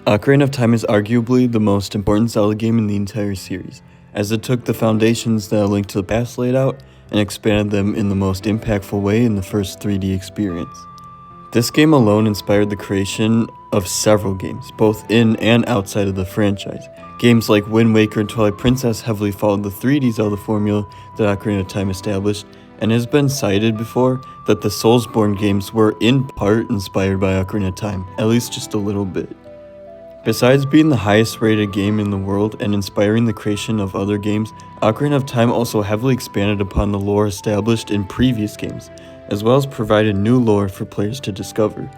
Ocarina of Time is arguably the most important Zelda game in the entire series, as it took the foundations that A Link to the Past laid out and expanded them in the most impactful way in the first 3D experience. This game alone inspired the creation of several games, both in and outside of the franchise. Games like Wind Waker and Twilight Princess heavily followed the 3D Zelda formula that Ocarina of Time established, and it has been cited before that the Soulsborne games were in part inspired by Ocarina of Time, at least just a little bit. Besides being the highest rated game in the world and inspiring the creation of other games, Ocarina of Time also heavily expanded upon the lore established in previous games, as well as provided new lore for players to discover.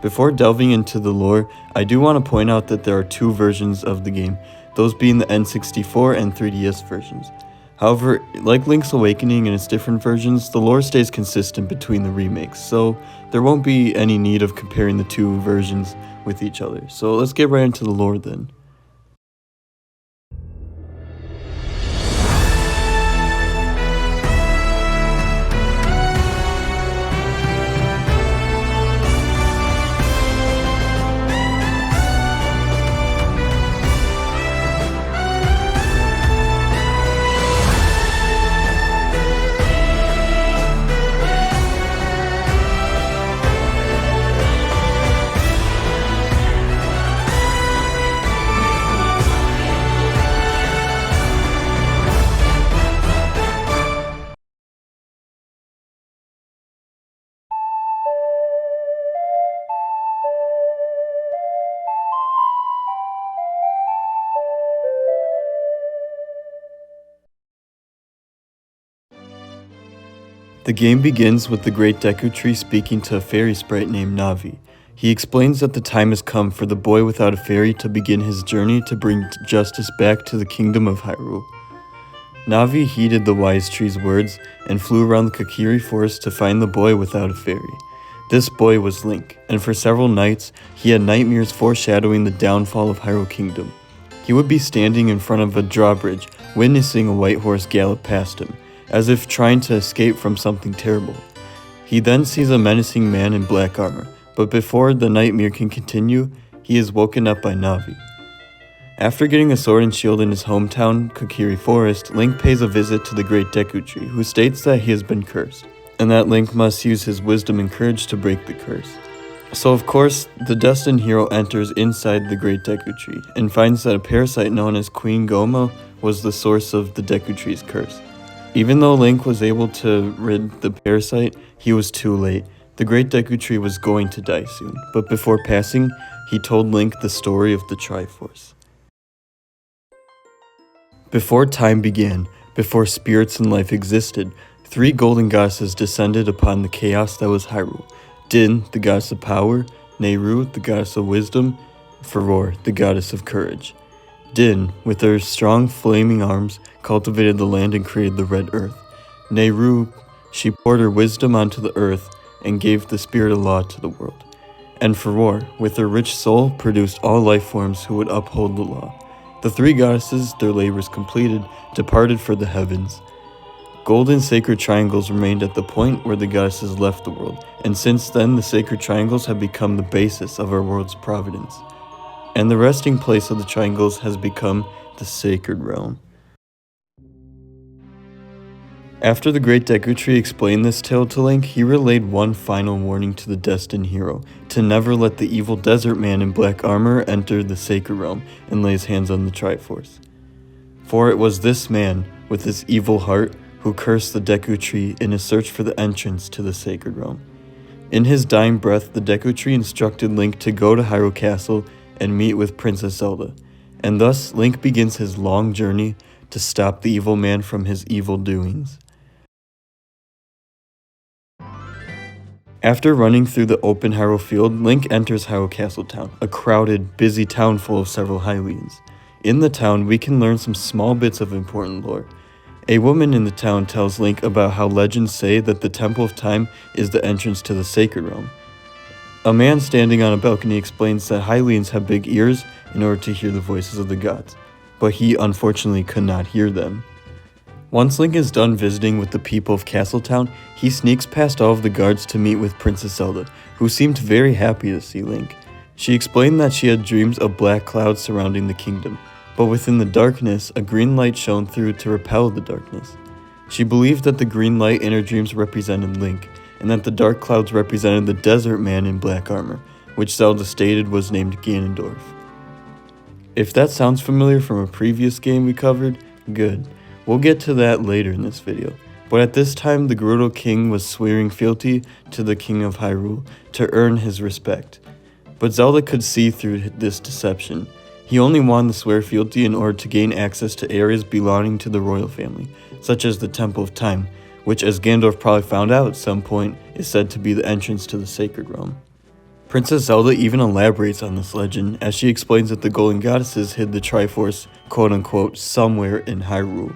Before delving into the lore, I do want to point out that there are two versions of the game, those being the N64 and 3DS versions. However, like Link's Awakening and its different versions, the lore stays consistent between the remakes, so there won't be any need of comparing the two versions with each other. So let's get right into the lore then. The game begins with the Great Deku Tree speaking to a fairy sprite named Navi. He explains that the time has come for the boy without a fairy to begin his journey to bring justice back to the kingdom of Hyrule. Navi heeded the wise tree's words and flew around the Kokiri forest to find the boy without a fairy. This boy was Link, and for several nights he had nightmares foreshadowing the downfall of Hyrule Kingdom. He would be standing in front of a drawbridge, witnessing a white horse gallop past him, as if trying to escape from something terrible. He then sees a menacing man in black armor, but before the nightmare can continue, he is woken up by Navi. After getting a sword and shield in his hometown, Kokiri Forest, Link pays a visit to the Great Deku Tree, who states that he has been cursed, and that Link must use his wisdom and courage to break the curse. So of course, the destined hero enters inside the Great Deku Tree, and finds that a parasite known as Queen Goma was the source of the Deku Tree's curse. Even though Link was able to rid the parasite, he was too late. The Great Deku Tree was going to die soon, but before passing, he told Link the story of the Triforce. Before time began, before spirits and life existed, 3 golden goddesses descended upon the chaos that was Hyrule. Din, the goddess of power, Nehru, the goddess of wisdom, Furor, the goddess of courage. Din, with her strong flaming arms, cultivated the land and created the red earth. Nehru, she poured her wisdom onto the earth and gave the spirit of law to the world. And Furor, with her rich soul, produced all life forms who would uphold the law. The 3 goddesses, their labors completed, departed for the heavens. Golden sacred triangles remained at the point where the goddesses left the world, and since then the sacred triangles have become the basis of our world's providence. And the resting place of the triangles has become the Sacred Realm. After the Great Deku Tree explained this tale to Link, he relayed one final warning to the destined hero, to never let the evil desert man in black armor enter the Sacred Realm and lay his hands on the Triforce. For it was this man, with his evil heart, who cursed the Deku Tree in his search for the entrance to the Sacred Realm. In his dying breath, the Deku Tree instructed Link to go to Hyrule Castle and meet with Princess Zelda, and thus Link begins his long journey to stop the evil man from his evil doings. After running through the open Hyrule field, Link enters Hyrule Castle town, a crowded, busy town full of several Hylians. In the town, we can learn some small bits of important lore. A woman in the town tells Link about how legends say that the Temple of Time is the entrance to the Sacred Realm. A man standing on a balcony explains that Hylians have big ears in order to hear the voices of the gods, but he unfortunately could not hear them. Once Link is done visiting with the people of Castletown, he sneaks past all of the guards to meet with Princess Zelda, who seemed very happy to see Link. She explained that she had dreams of black clouds surrounding the kingdom, but within the darkness, a green light shone through to repel the darkness. She believed that the green light in her dreams represented Link, and that the dark clouds represented the desert man in black armor, which Zelda stated was named Ganondorf. If that sounds familiar from a previous game we covered, good. We'll get to that later in this video. But at this time, the Gerudo King was swearing fealty to the King of Hyrule to earn his respect. But Zelda could see through this deception. He only wanted to swear fealty in order to gain access to areas belonging to the royal family, such as the Temple of Time, which, as Ganondorf probably found out at some point, is said to be the entrance to the Sacred Realm. Princess Zelda even elaborates on this legend, as she explains that the Golden Goddesses hid the Triforce, quote-unquote, somewhere in Hyrule.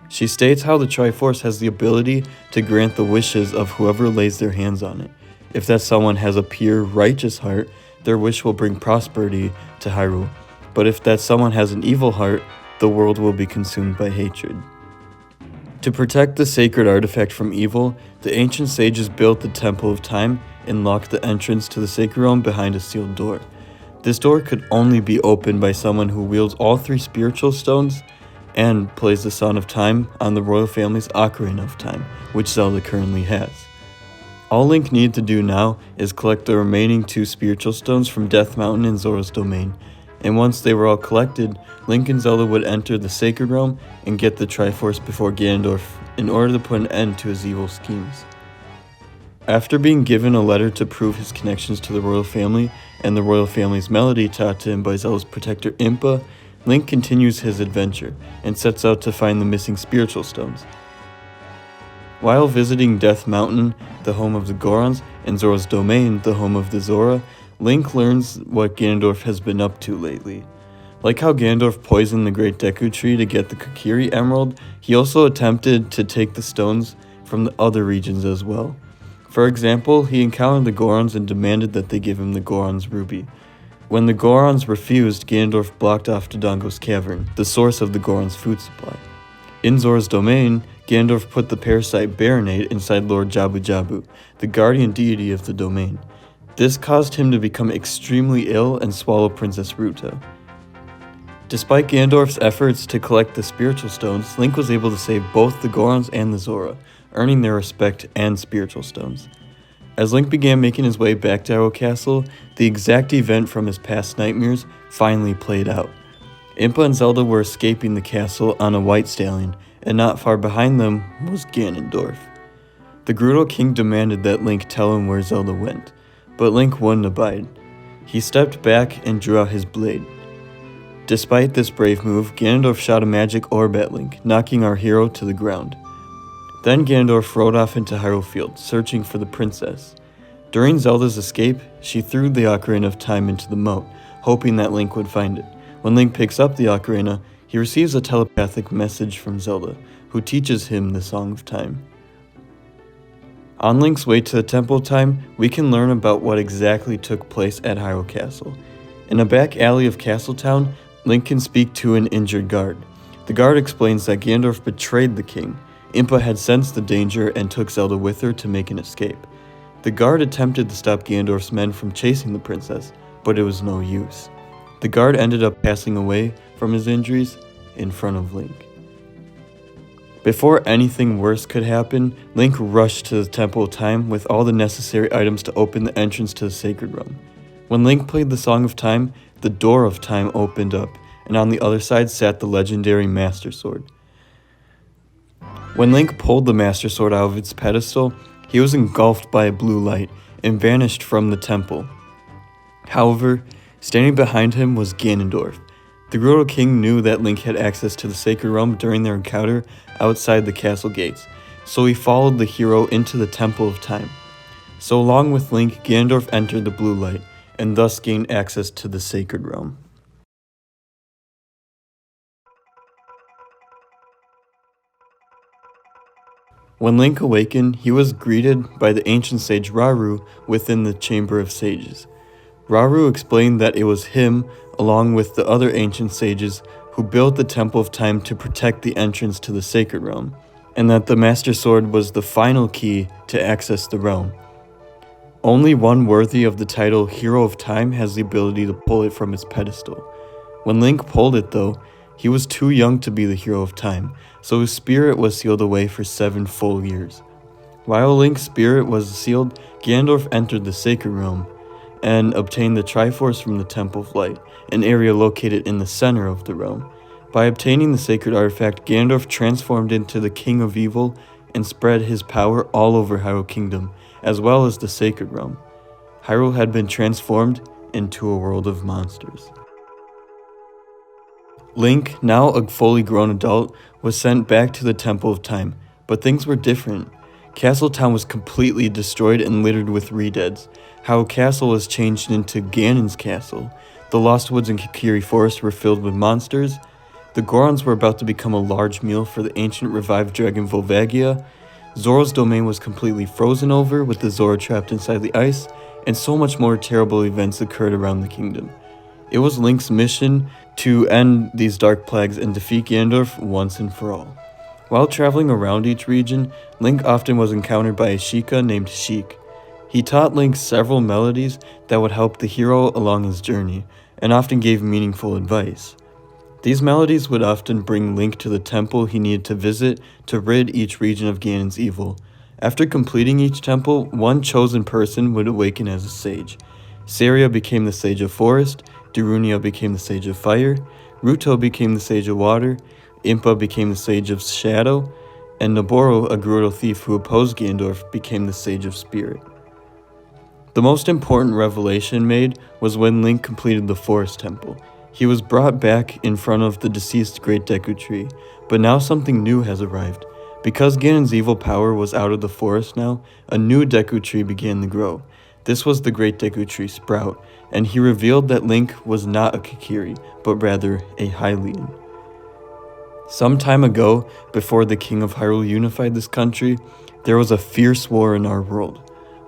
She states how the Triforce has the ability to grant the wishes of whoever lays their hands on it. If that someone has a pure, righteous heart, their wish will bring prosperity to Hyrule. But if that someone has an evil heart, the world will be consumed by hatred. To protect the sacred artifact from evil, the ancient sages built the Temple of Time and locked the entrance to the Sacred Realm behind a sealed door. This door could only be opened by someone who wields all 3 spiritual stones and plays the Song of Time on the royal family's Ocarina of Time, which Zelda currently has. All Link needed to do now is collect the remaining 2 spiritual stones from Death Mountain and Zora's Domain, and once they were all collected, Link and Zelda would enter the Sacred Realm and get the Triforce before Ganondorf in order to put an end to his evil schemes. After being given a letter to prove his connections to the royal family and the royal family's melody taught to him by Zelda's protector Impa, Link continues his adventure and sets out to find the missing spiritual stones. While visiting Death Mountain, the home of the Gorons, and Zora's Domain, the home of the Zora, Link learns what Ganondorf has been up to lately. Like how Ganondorf poisoned the Great Deku Tree to get the Kokiri Emerald, he also attempted to take the stones from the other regions as well. For example, he encountered the Gorons and demanded that they give him the Goron's Ruby. When the Gorons refused, Ganondorf blocked off Dodongo's cavern, the source of the Goron's food supply. In Zora's Domain, Ganondorf put the parasite Baronade inside Lord Jabu Jabu, the guardian deity of the domain. This caused him to become extremely ill and swallow Princess Ruta. Despite Ganondorf's efforts to collect the spiritual stones, Link was able to save both the Gorons and the Zora, earning their respect and spiritual stones. As Link began making his way back to Hyrule Castle, the exact event from his past nightmares finally played out. Impa and Zelda were escaping the castle on a white stallion, and not far behind them was Ganondorf. The Gerudo King demanded that Link tell him where Zelda went, but Link wouldn't abide. He stepped back and drew out his blade. Despite this brave move, Ganondorf shot a magic orb at Link, knocking our hero to the ground. Then Ganondorf rode off into Hyrule Field, searching for the princess. During Zelda's escape, she threw the Ocarina of Time into the moat, hoping that Link would find it. When Link picks up the Ocarina, he receives a telepathic message from Zelda, who teaches him the Song of Time. On Link's way to the Temple of Time, we can learn about what exactly took place at Hyrule Castle. In a back alley of Castletown, Link can speak to an injured guard. The guard explains that Ganondorf betrayed the king. Impa had sensed the danger and took Zelda with her to make an escape. The guard attempted to stop Ganondorf's men from chasing the princess, but it was no use. The guard ended up passing away from his injuries in front of Link. Before anything worse could happen, Link rushed to the Temple of Time with all the necessary items to open the entrance to the Sacred Realm. When Link played the Song of Time, the Door of Time opened up, and on the other side sat the legendary Master Sword. When Link pulled the Master Sword out of its pedestal, he was engulfed by a blue light and vanished from the temple. However, standing behind him was Ganondorf. The Gerudo King knew that Link had access to the Sacred Realm during their encounter outside the castle gates, so he followed the hero into the Temple of Time. So along with Link, Ganondorf entered the blue light, and thus gained access to the Sacred Realm. When Link awakened, he was greeted by the ancient sage Rauru within the Chamber of Sages. Rauru explained that it was him, along with the other ancient sages, who built the Temple of Time to protect the entrance to the Sacred Realm, and that the Master Sword was the final key to access the realm. Only one worthy of the title Hero of Time has the ability to pull it from its pedestal. When Link pulled it though, he was too young to be the Hero of Time, so his spirit was sealed away for 7 full years. While Link's spirit was sealed, Ganondorf entered the Sacred Realm and obtained the Triforce from the Temple of Light, an area located in the center of the realm. By obtaining the sacred artifact, Ganondorf transformed into the King of Evil and spread his power all over Hyrule Kingdom, as well as the Sacred Realm. Hyrule had been transformed into a world of monsters. Link, now a fully grown adult, was sent back to the Temple of Time, but things were different. Castle Town was completely destroyed and littered with re-deads. Hyrule Castle was changed into Ganon's Castle. The Lost Woods and Kokiri Forest were filled with monsters. The Gorons were about to become a large meal for the ancient revived dragon Volvagia. Zora's domain was completely frozen over, with the Zora trapped inside the ice, and so much more terrible events occurred around the kingdom. It was Link's mission to end these dark plagues and defeat Ganondorf once and for all. While traveling around each region, Link often was encountered by a Sheikah named Sheik. He taught Link several melodies that would help the hero along his journey, and often gave meaningful advice. These melodies would often bring Link to the temple he needed to visit to rid each region of Ganon's evil. After completing each temple, one chosen person would awaken as a sage. Saria became the Sage of Forest, Darunia became the Sage of Fire, Ruto became the Sage of Water, Impa became the Sage of Shadow, and Naboro, a Gerudo thief who opposed Ganondorf, became the Sage of Spirit. The most important revelation made was when Link completed the Forest Temple. He was brought back in front of the deceased Great Deku Tree, but now something new has arrived. Because Ganon's evil power was out of the forest now, a new Deku Tree began to grow. This was the Great Deku Tree Sprout, and he revealed that Link was not a Kokiri, but rather a Hylian. Some time ago, before the King of Hyrule unified this country, there was a fierce war in our world.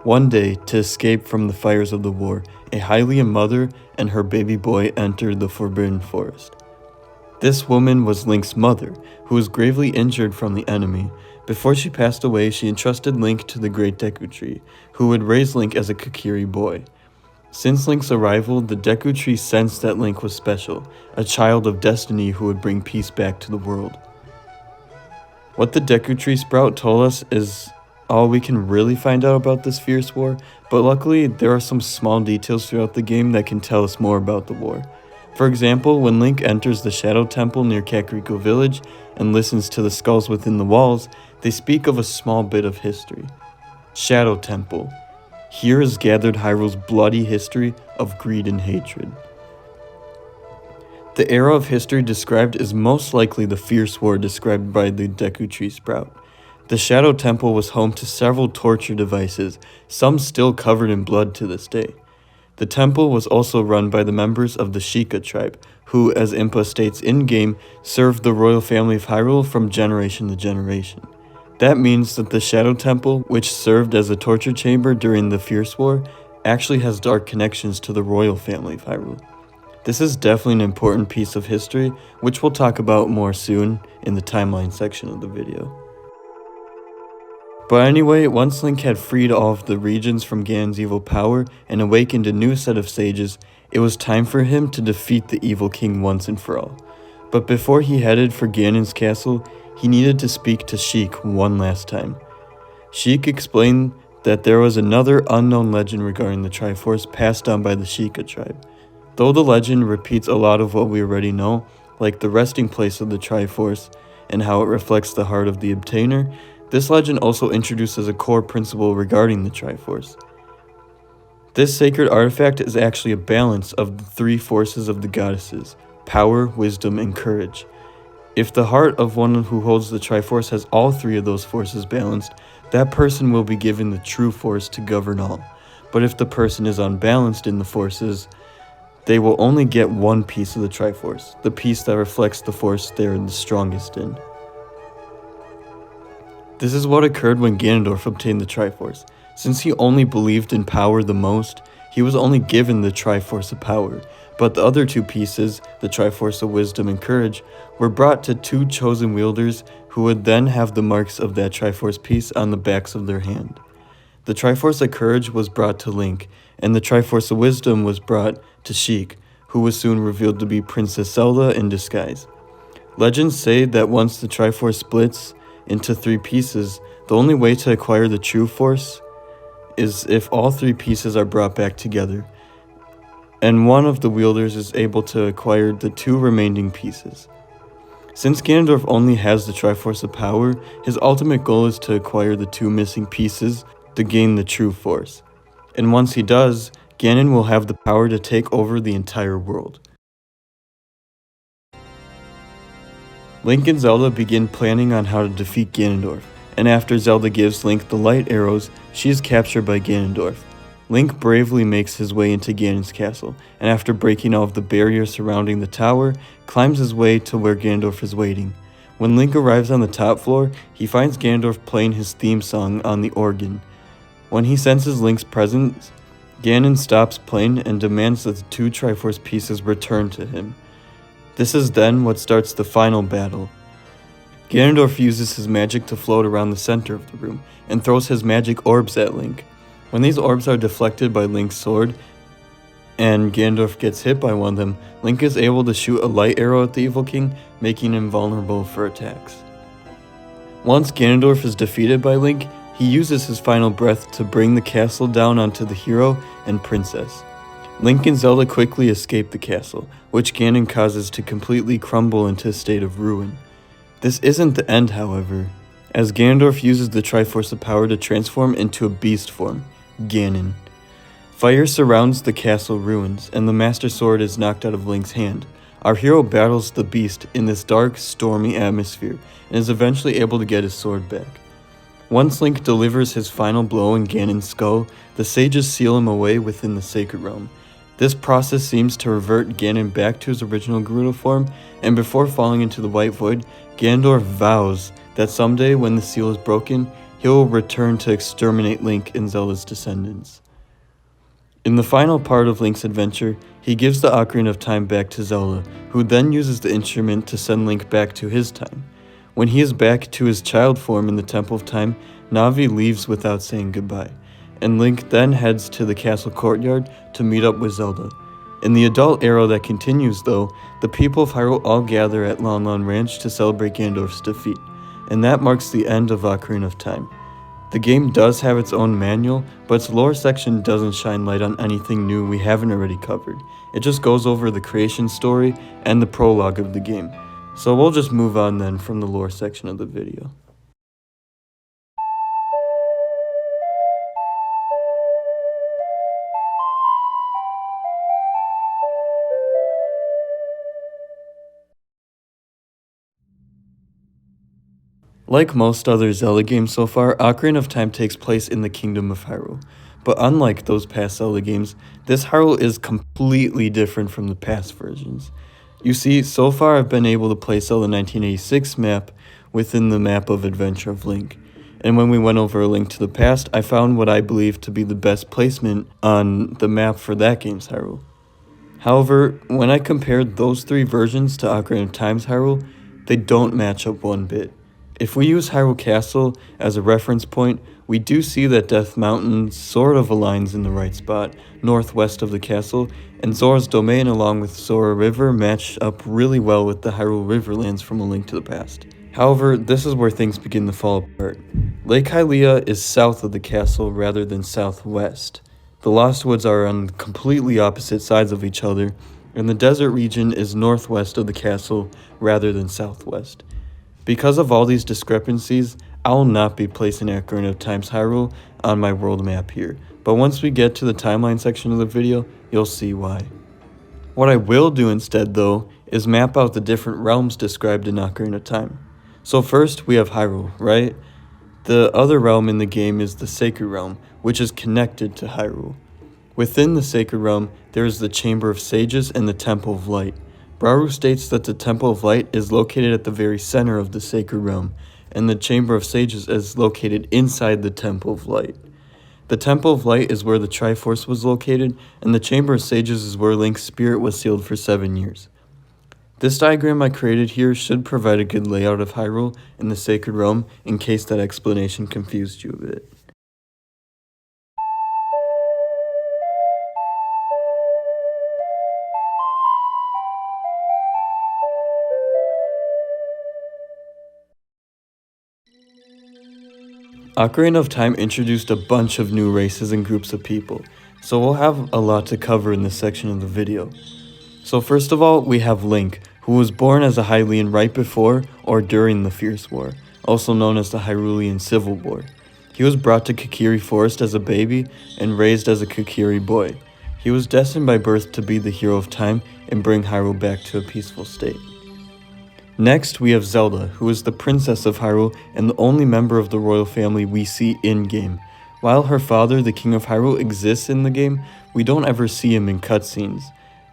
One day, to escape from the fires of the war, a Hylian mother and her baby boy entered the Forbidden Forest. This woman was Link's mother, who was gravely injured from the enemy. Before she passed away, she entrusted Link to the Great Deku Tree, who would raise Link as a Kokiri boy. Since Link's arrival, the Deku Tree sensed that Link was special, a child of destiny who would bring peace back to the world. What the Deku Tree Sprout told us is all we can really find out about this fierce war, but luckily there are some small details throughout the game that can tell us more about the war. For example, when Link enters the Shadow Temple near Kakariko Village and listens to the skulls within the walls, they speak of a small bit of history. Shadow Temple. Here is gathered Hyrule's bloody history of greed and hatred. The era of history described is most likely the fierce war described by the Deku Tree Sprout. The Shadow Temple was home to several torture devices, some still covered in blood to this day. The temple was also run by the members of the Sheikah tribe, who, as Impa states in-game, served the royal family of Hyrule from generation to generation. That means that the Shadow Temple, which served as a torture chamber during the Fierce War, actually has dark connections to the royal family of Hyrule. This is definitely an important piece of history, which we'll talk about more soon in the timeline section of the video. But anyway, once Link had freed all of the regions from Ganon's evil power and awakened a new set of sages, it was time for him to defeat the evil king once and for all. But before he headed for Ganon's castle, he needed to speak to Sheik one last time. Sheik explained that there was another unknown legend regarding the Triforce passed down by the Sheikah tribe. Though the legend repeats a lot of what we already know, like the resting place of the Triforce and how it reflects the heart of the obtainer, this legend also introduces a core principle regarding the Triforce. This sacred artifact is actually a balance of the 3 forces of the goddesses: power, wisdom, and courage. If the heart of one who holds the Triforce has all 3 of those forces balanced, that person will be given the true force to govern all. But if the person is unbalanced in the forces, they will only get one piece of the Triforce, the piece that reflects the force they are the strongest in. This is what occurred when Ganondorf obtained the Triforce. Since he only believed in power the most, he was only given the Triforce of Power, but the other 2 pieces, the Triforce of Wisdom and Courage, were brought to 2 chosen wielders who would then have the marks of that Triforce piece on the backs of their hand. The Triforce of Courage was brought to Link, and the Triforce of Wisdom was brought to Sheik, who was soon revealed to be Princess Zelda in disguise. Legends say that once the Triforce splits into 3 pieces, the only way to acquire the true force is if all 3 pieces are brought back together, and one of the wielders is able to acquire the 2 remaining pieces. Since Ganondorf only has the Triforce of Power, his ultimate goal is to acquire the 2 missing pieces to gain the true force. And once he does, Ganon will have the power to take over the entire world. Link and Zelda begin planning on how to defeat Ganondorf, and after Zelda gives Link the light arrows, she is captured by Ganondorf. Link bravely makes his way into Ganon's castle, and after breaking all of the barriers surrounding the tower, climbs his way to where Ganondorf is waiting. When Link arrives on the top floor, he finds Ganondorf playing his theme song on the organ. When he senses Link's presence, Ganon stops playing and demands that the 2 Triforce pieces return to him. This is then what starts the final battle. Ganondorf uses his magic to float around the center of the room, and throws his magic orbs at Link. When these orbs are deflected by Link's sword, and Ganondorf gets hit by one of them, Link is able to shoot a light arrow at the Evil King, making him vulnerable for attacks. Once Ganondorf is defeated by Link, he uses his final breath to bring the castle down onto the hero and princess. Link and Zelda quickly escape the castle, which Ganon causes to completely crumble into a state of ruin. This isn't the end, however, as Ganondorf uses the Triforce of Power to transform into a beast form, Ganon. Fire surrounds the castle ruins, and the Master Sword is knocked out of Link's hand. Our hero battles the beast in this dark, stormy atmosphere, and is eventually able to get his sword back. Once Link delivers his final blow in Ganon's skull, the sages seal him away within the Sacred Realm. This process seems to revert Ganon back to his original Gerudo form, and before falling into the White Void, Ganondorf vows that someday when the seal is broken, he will return to exterminate Link and Zelda's descendants. In the final part of Link's adventure, he gives the Ocarina of Time back to Zelda, who then uses the instrument to send Link back to his time. When he is back to his child form in the Temple of Time, Navi leaves without saying goodbye, and Link then heads to the castle courtyard to meet up with Zelda. In the adult era that continues though, the people of Hyrule all gather at Lon Lon Ranch to celebrate Ganondorf's defeat, and that marks the end of Ocarina of Time. The game does have its own manual, but its lore section doesn't shine light on anything new we haven't already covered. It just goes over the creation story and the prologue of the game. So we'll just move on then from the lore section of the video. Like most other Zelda games so far, Ocarina of Time takes place in the Kingdom of Hyrule. But unlike those past Zelda games, this Hyrule is completely different from the past versions. You see, so far I've been able to place Zelda 1986 map within the map of Adventure of Link. And when we went over A Link to the Past, I found what I believe to be the best placement on the map for that game's Hyrule. However, when I compared those 3 versions to Ocarina of Time's Hyrule, they don't match up one bit. If we use Hyrule Castle as a reference point, we do see that Death Mountain sort of aligns in the right spot, northwest of the castle, and Zora's Domain along with Zora River match up really well with the Hyrule Riverlands from A Link to the Past. However, this is where things begin to fall apart. Lake Hylia is south of the castle rather than southwest. The Lost Woods are on completely opposite sides of each other, and the desert region is northwest of the castle rather than southwest. Because of all these discrepancies, I will not be placing Ocarina of Time's Hyrule on my world map here, but once we get to the timeline section of the video, you'll see why. What I will do instead though, is map out the different realms described in Ocarina of Time. So first we have Hyrule, right? The other realm in the game is the Sacred Realm, which is connected to Hyrule. Within the Sacred Realm, there is the Chamber of Sages and the Temple of Light. Braru states that the Temple of Light is located at the very center of the Sacred Realm, and the Chamber of Sages is located inside the Temple of Light. The Temple of Light is where the Triforce was located, and the Chamber of Sages is where Link's spirit was sealed for 7 years. This diagram I created here should provide a good layout of Hyrule and the Sacred Realm in case that explanation confused you a bit. Ocarina of Time introduced a bunch of new races and groups of people, so we'll have a lot to cover in this section of the video. So first of all, we have Link, who was born as a Hylian right before or during the Fierce War, also known as the Hyrulean Civil War. He was brought to Kokiri Forest as a baby and raised as a Kokiri boy. He was destined by birth to be the hero of time and bring Hyrule back to a peaceful state. Next, we have Zelda, who is the princess of Hyrule and the only member of the royal family we see in-game. While her father, the king of Hyrule, exists in the game, we don't ever see him in cutscenes.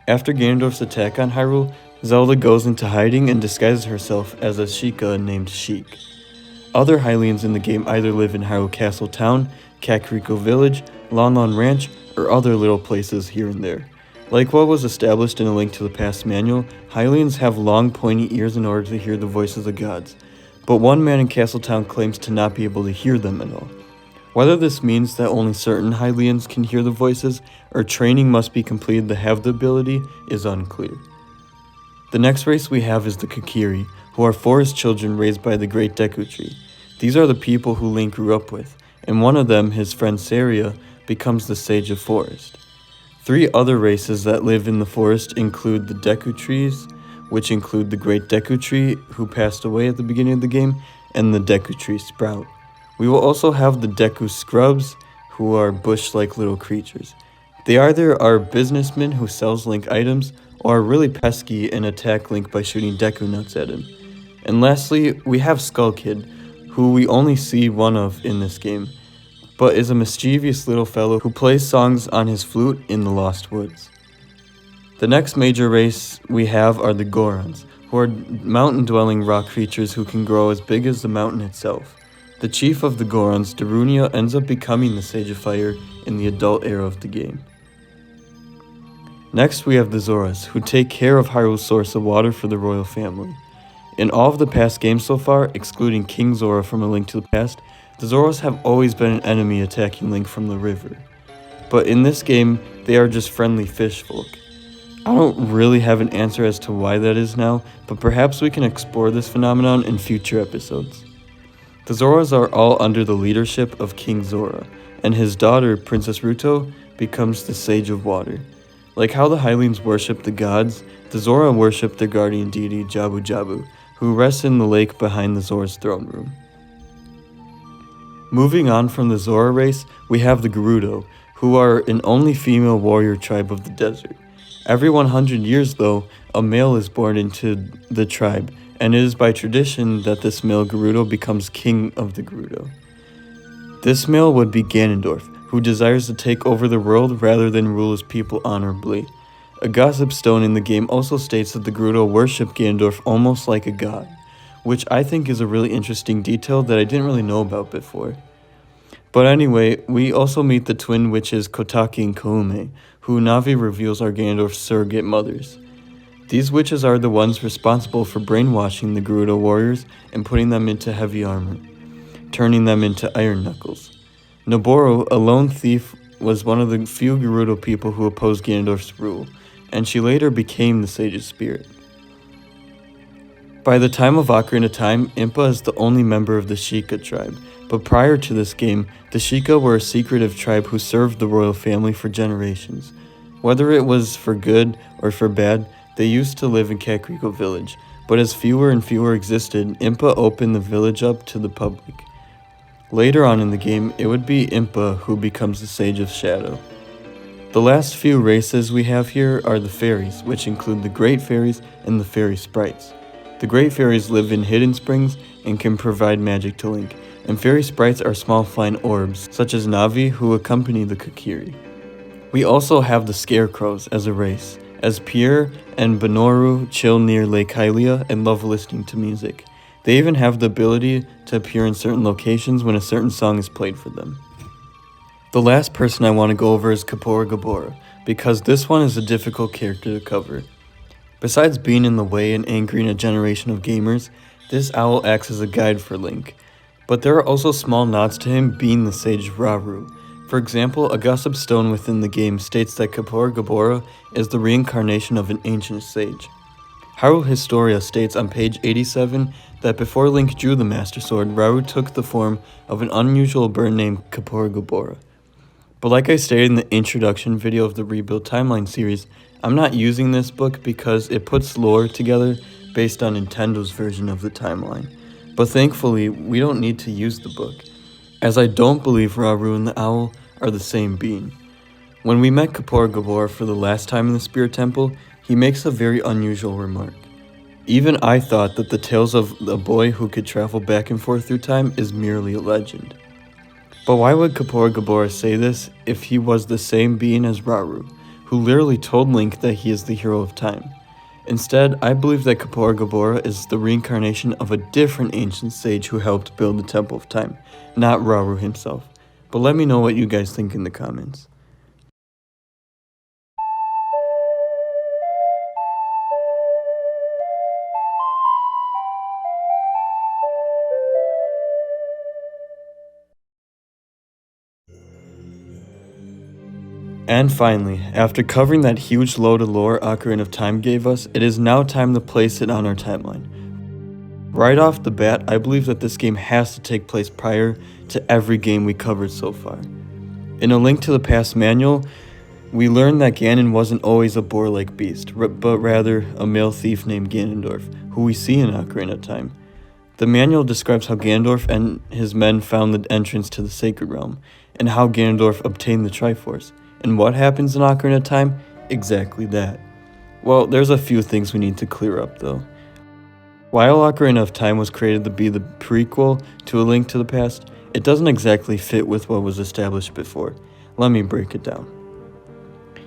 After Ganondorf's attack on Hyrule, Zelda goes into hiding and disguises herself as a Sheikah named Sheik. Other Hylians in the game either live in Hyrule Castle Town, Kakariko Village, Lon Lon Ranch, or other little places here and there. Like what was established in A Link to the Past manual, Hylians have long pointy ears in order to hear the voices of gods, but one man in Castletown claims to not be able to hear them at all. Whether this means that only certain Hylians can hear the voices, or training must be completed to have the ability, is unclear. The next race we have is the Kokiri, who are forest children raised by the Great Deku Tree. These are the people who Link grew up with, and one of them, his friend Saria, becomes the Sage of Forest. 3 other races that live in the forest include the Deku Trees, which include the Great Deku Tree, who passed away at the beginning of the game, and the Deku Tree Sprout. We will also have the Deku Scrubs, who are bush-like little creatures. They either are businessmen who sells Link items, or are really pesky and attack Link by shooting Deku Nuts at him. And lastly, we have Skull Kid, who we only see one of in this game, but is a mischievous little fellow who plays songs on his flute in the Lost Woods. The next major race we have are the Gorons, who are mountain-dwelling rock creatures who can grow as big as the mountain itself. The chief of the Gorons, Darunia, ends up becoming the Sage of Fire in the adult era of the game. Next we have the Zoras, who take care of Hyrule's source of water for the royal family. In all of the past games so far, excluding King Zora from A Link to the Past, the Zoras have always been an enemy attacking Link from the river. But in this game, they are just friendly fish folk. I don't really have an answer as to why that is now, but perhaps we can explore this phenomenon in future episodes. The Zoras are all under the leadership of King Zora, and his daughter, Princess Ruto, becomes the Sage of Water. Like how the Hylians worship the gods, the Zora worship their guardian deity Jabu Jabu, who rests in the lake behind the Zora's throne room. Moving on from the Zora race, we have the Gerudo, who are an only female warrior tribe of the desert. Every 100 years though, a male is born into the tribe, and it is by tradition that this male Gerudo becomes king of the Gerudo. This male would be Ganondorf, who desires to take over the world rather than rule his people honorably. A gossip stone in the game also states that the Gerudo worship Ganondorf almost like a god, which I think is a really interesting detail that I didn't really know about before. But anyway, we also meet the twin witches Kotaki and Koume, who Navi reveals are Ganondorf's surrogate mothers. These witches are the ones responsible for brainwashing the Gerudo warriors and putting them into heavy armor, turning them into Iron Knuckles. Noboro, a lone thief, was one of the few Gerudo people who opposed Ganondorf's rule, and she later became the Sage's spirit. By the time of Ocarina of Time, Impa is the only member of the Sheikah tribe, but prior to this game, the Sheikah were a secretive tribe who served the royal family for generations. Whether it was for good or for bad, they used to live in Kakariko Village, but as fewer and fewer existed, Impa opened the village up to the public. Later on in the game, it would be Impa who becomes the Sage of Shadow. The last few races we have here are the fairies, which include the Great Fairies and the Fairy Sprites. The Great Fairies live in hidden springs and can provide magic to Link, and Fairy Sprites are small flying orbs, such as Navi, who accompany the Kokiri. We also have the Scarecrows as a race, as Pierre and Benoru chill near Lake Hylia and love listening to music. They even have the ability to appear in certain locations when a certain song is played for them. The last person I want to go over is Kapora Gabora, because this one is a difficult character to cover. Besides being in the way and angering a generation of gamers, this owl acts as a guide for Link. But there are also small nods to him being the Sage Rauru. For example, a gossip stone within the game states that Kapora Gabora is the reincarnation of an ancient sage. Hyrule Historia states on page 87 that before Link drew the Master Sword, Rauru took the form of an unusual bird named Kaporagabora. But like I stated in the introduction video of the Rebuild Timeline series, I'm not using this book because it puts lore together based on Nintendo's version of the timeline. But thankfully, we don't need to use the book, as I don't believe Rauru and the owl are the same being. When we met Kaporagabora for the last time in the Spirit Temple, he makes a very unusual remark. Even I thought that the tales of a boy who could travel back and forth through time is merely a legend. But why would Kaporagabora say this if he was the same being as Rauru, who literally told Link that he is the hero of time? Instead, I believe that Kaporagabora is the reincarnation of a different ancient sage who helped build the Temple of Time, not Rauru himself. But let me know what you guys think in the comments. And finally, after covering that huge load of lore Ocarina of Time gave us, it is now time to place it on our timeline. Right off the bat, I believe that this game has to take place prior to every game we covered so far. In A Link to the Past manual, we learn that Ganon wasn't always a boar-like beast, but rather a male thief named Ganondorf, who we see in Ocarina of Time. The manual describes how Ganondorf and his men found the entrance to the Sacred Realm, and how Ganondorf obtained the Triforce. And what happens in Ocarina of Time? Exactly that. Well, there's a few things we need to clear up though. While Ocarina of Time was created to be the prequel to A Link to the Past, it doesn't exactly fit with what was established before. Let me break it down.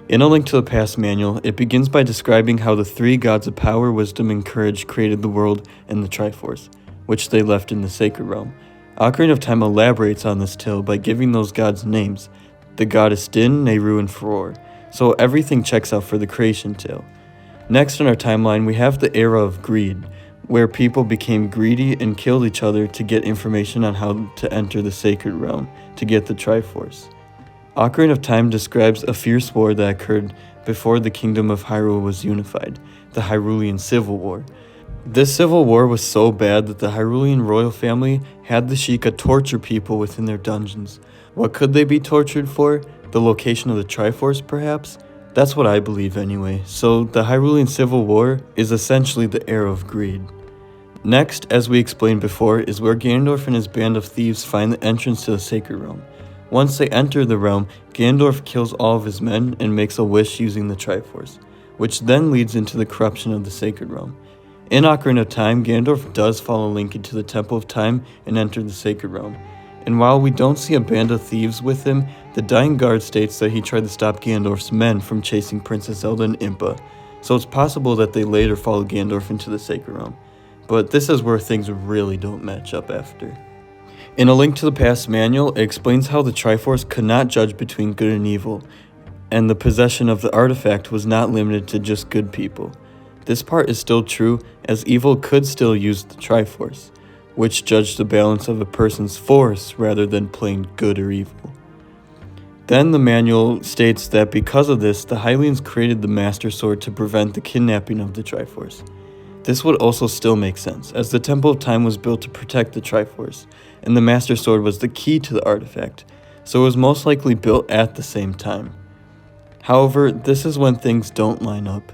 In A Link to the Past manual, it begins by describing how the three gods of power, wisdom, and courage created the world and the Triforce, which they left in the Sacred Realm. Ocarina of Time elaborates on this tale by giving those gods names, the goddess Din, Nehru, and Farore, so everything checks out for the creation tale. Next in our timeline, we have the era of greed, where people became greedy and killed each other to get information on how to enter the Sacred Realm to get the Triforce. Ocarina of Time describes a fierce war that occurred before the Kingdom of Hyrule was unified, the Hyrulean Civil War. This civil war was so bad that the Hyrulean royal family had the Sheikah torture people within their dungeons. What could they be tortured for? The location of the Triforce, perhaps? That's what I believe anyway, so the Hyrulean Civil War is essentially the era of greed. Next, as we explained before, is where Ganondorf and his band of thieves find the entrance to the Sacred Realm. Once they enter the realm, Ganondorf kills all of his men and makes a wish using the Triforce, which then leads into the corruption of the Sacred Realm. In Ocarina of Time, Ganondorf does follow Link into the Temple of Time and enter the Sacred Realm. And while we don't see a band of thieves with him, the Dying Guard states that he tried to stop Ganondorf's men from chasing Princess Zelda and Impa, so it's possible that they later followed Ganondorf into the Sacred Realm. But this is where things really don't match up after. In A Link to the Past manual, it explains how the Triforce could not judge between good and evil, and the possession of the artifact was not limited to just good people. This part is still true, as evil could still use the Triforce, which judged the balance of a person's force rather than plain good or evil. Then the manual states that because of this, the Hylians created the Master Sword to prevent the kidnapping of the Triforce. This would also still make sense, as the Temple of Time was built to protect the Triforce, and the Master Sword was the key to the artifact, so it was most likely built at the same time. However, this is when things don't line up.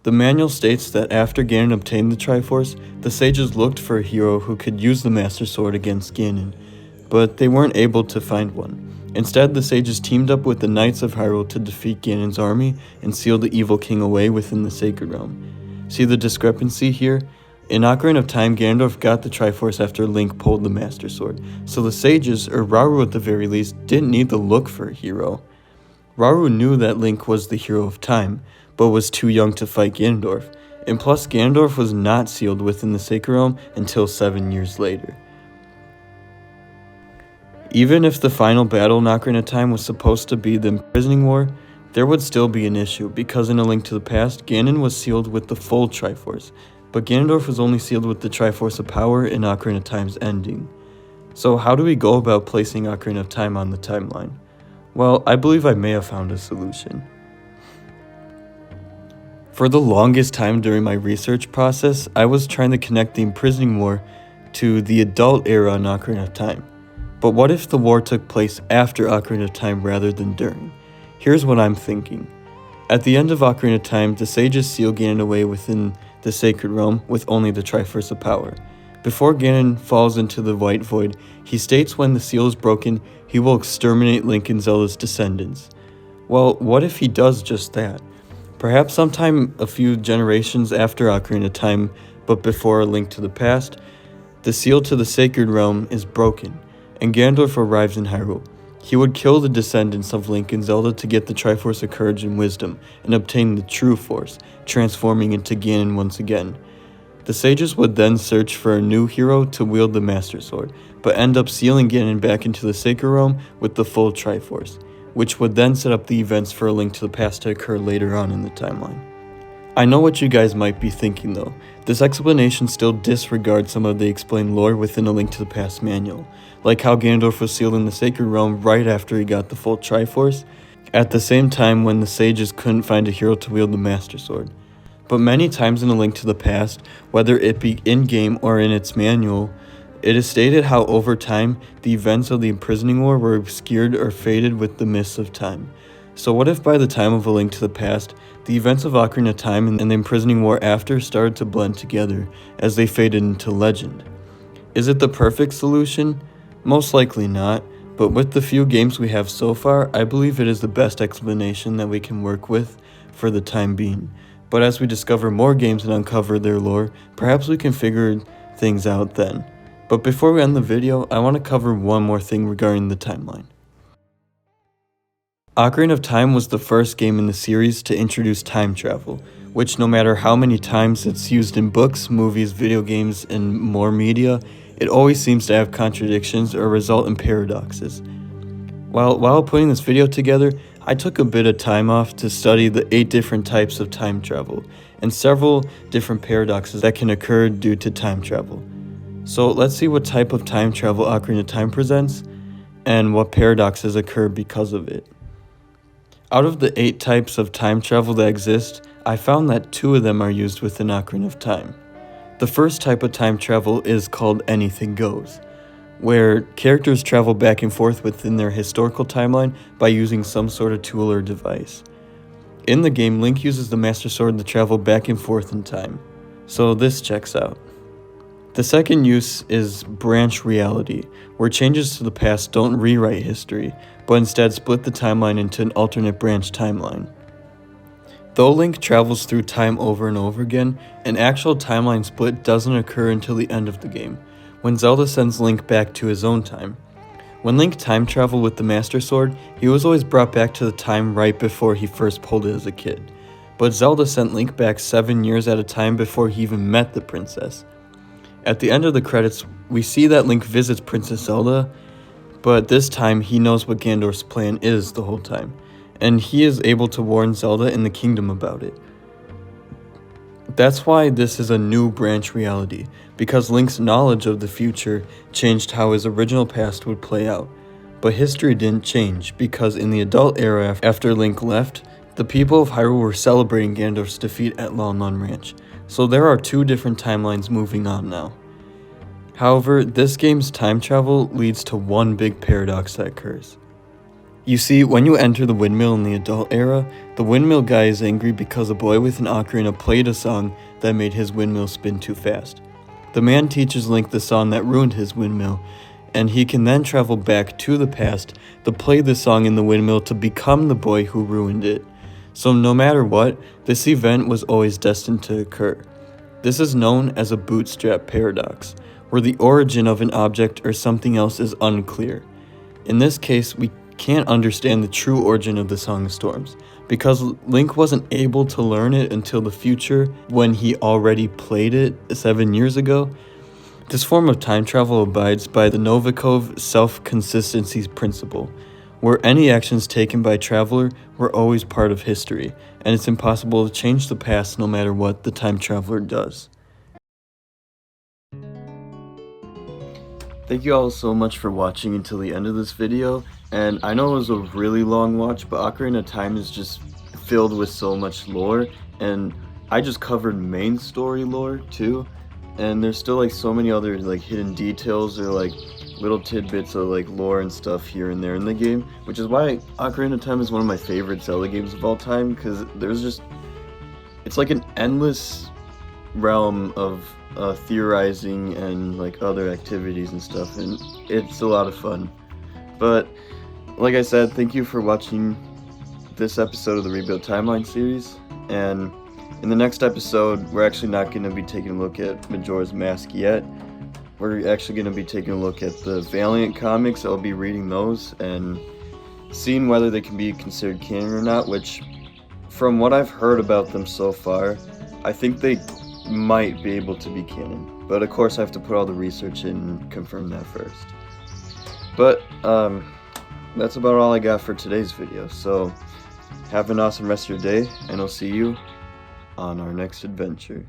The manual states that after Ganon obtained the Triforce, the sages looked for a hero who could use the Master Sword against Ganon, but they weren't able to find one. Instead, the sages teamed up with the Knights of Hyrule to defeat Ganon's army and seal the evil king away within the Sacred Realm. See the discrepancy here? In Ocarina of Time, Ganondorf got the Triforce after Link pulled the Master Sword, so the sages, or Rauru at the very least, didn't need to look for a hero. Rauru knew that Link was the hero of time, but was too young to fight Ganondorf, and plus Ganondorf was not sealed within the Sacred Realm until 7 years later. Even if the final battle in Ocarina of Time was supposed to be the imprisoning war, there would still be an issue, because in A Link to the Past, Ganon was sealed with the full Triforce, but Ganondorf was only sealed with the Triforce of Power in Ocarina of Time's ending. So how do we go about placing Ocarina of Time on the timeline? Well, I believe I may have found a solution. For the longest time during my research process, I was trying to connect the imprisoning war to the adult era in Ocarina of Time. But what if the war took place after Ocarina of Time rather than during? Here's what I'm thinking. At the end of Ocarina of Time, the sages seal Ganon away within the Sacred Realm with only the Triforce of Power. Before Ganon falls into the White Void, he states when the seal is broken, he will exterminate Link and Zelda's descendants. Well, what if he does just that? Perhaps sometime a few generations after Ocarina of Time, but before A Link to the Past, the seal to the Sacred Realm is broken, and Ganondorf arrives in Hyrule. He would kill the descendants of Link and Zelda to get the Triforce of Courage and Wisdom, and obtain the True Force, transforming into Ganon once again. The sages would then search for a new hero to wield the Master Sword, but end up sealing Ganon back into the Sacred Realm with the full Triforce, which would then set up the events for A Link to the Past to occur later on in the timeline. I know what you guys might be thinking though. This explanation still disregards some of the explained lore within A Link to the Past manual, like how Ganondorf was sealed in the Sacred Realm right after he got the full Triforce, at the same time when the sages couldn't find a hero to wield the Master Sword. But many times in A Link to the Past, whether it be in-game or in its manual, it is stated how over time, the events of the imprisoning war were obscured or faded with the mists of time. So what if by the time of A Link to the Past, the events of Ocarina of Time and the imprisoning war after started to blend together as they faded into legend? Is it the perfect solution? Most likely not, but with the few games we have so far, I believe it is the best explanation that we can work with for the time being. But as we discover more games and uncover their lore, perhaps we can figure things out then. But before we end the video, I want to cover one more thing regarding the timeline. Ocarina of Time was the first game in the series to introduce time travel, which no matter how many times it's used in books, movies, video games, and more media, it always seems to have contradictions or result in paradoxes. While putting this video together, I took a bit of time off to study the 8 different types of time travel, and several different paradoxes that can occur due to time travel. So let's see what type of time travel Ocarina of Time presents, and what paradoxes occur because of it. Out of the 8 types of time travel that exist, I found that 2 of them are used within Ocarina of Time. The first type of time travel is called Anything Goes, where characters travel back and forth within their historical timeline by using some sort of tool or device. In the game, Link uses the Master Sword to travel back and forth in time, so this checks out. The second use is branch reality, where changes to the past don't rewrite history, but instead split the timeline into an alternate branch timeline. Though Link travels through time over and over again, an actual timeline split doesn't occur until the end of the game, when Zelda sends Link back to his own time. When Link time traveled with the Master Sword, he was always brought back to the time right before he first pulled it as a kid. But Zelda sent Link back 7 years at a time before he even met the princess. At the end of the credits, we see that Link visits Princess Zelda, but this time he knows what Ganondorf's plan is the whole time, and he is able to warn Zelda and the kingdom about it. That's why this is a new branch reality, because Link's knowledge of the future changed how his original past would play out. But history didn't change, because in the adult era after Link left, the people of Hyrule were celebrating Ganondorf's defeat at Lon Lon Ranch, so there are 2 different timelines moving on now. However, this game's time travel leads to one big paradox that occurs. You see, when you enter the windmill in the adult era, the windmill guy is angry because a boy with an ocarina played a song that made his windmill spin too fast. The man teaches Link the song that ruined his windmill, and he can then travel back to the past to play the song in the windmill to become the boy who ruined it. So no matter what, this event was always destined to occur. This is known as a bootstrap paradox, where the origin of an object or something else is unclear. In this case, we can't understand the true origin of the Song of Storms, because Link wasn't able to learn it until the future when he already played it 7 years ago. This form of time travel abides by the Novikov self-consistency principle, where any actions taken by a traveler were always part of history, and it's impossible to change the past no matter what the time traveler does. Thank you all so much for watching until the end of this video, and I know it was a really long watch, but Ocarina of Time is just filled with so much lore, and I just covered main story lore too, and there's still like so many other like hidden details or like little tidbits of like lore and stuff here and there in the game, which is why Ocarina of Time is one of my favorite Zelda games of all time, because there's just, it's like an endless realm of theorizing and like other activities and stuff, and it's a lot of fun. But like I said, thank you for watching this episode of the Rebuild Timeline series, and in the next episode, we're actually not going to be taking a look at Majora's Mask yet. We're actually going to be taking a look at the Valiant comics. I'll be reading those and seeing whether they can be considered canon or not, which, from what I've heard about them so far, I think they might be able to be canon. But of course I have to put all the research in and confirm that first. But that's about all I got for today's video. So have an awesome rest of your day, and I'll see you on our next adventure.